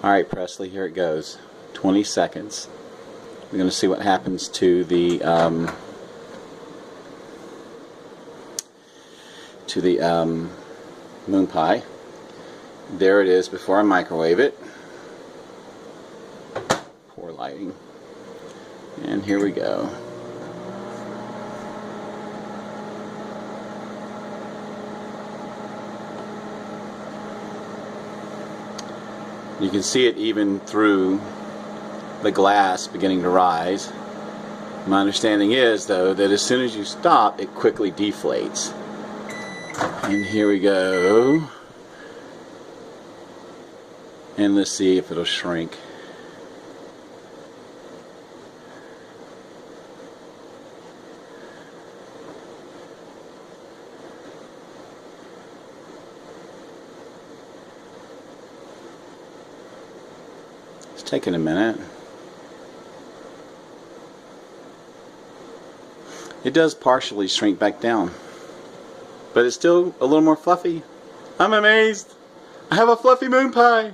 Alright, Presley, here it goes. 20 seconds. We're going to see what happens to the moon pie. There it is before I microwave it. Poor lighting. And here we go. You can see it even through the glass beginning to rise. My understanding is, though, that as soon as you stop, it quickly deflates. And here we go. And let's see if it'll shrink. It's taking a minute. It does partially shrink back down, but it's still a little more fluffy. I'm amazed. I have a fluffy moon pie.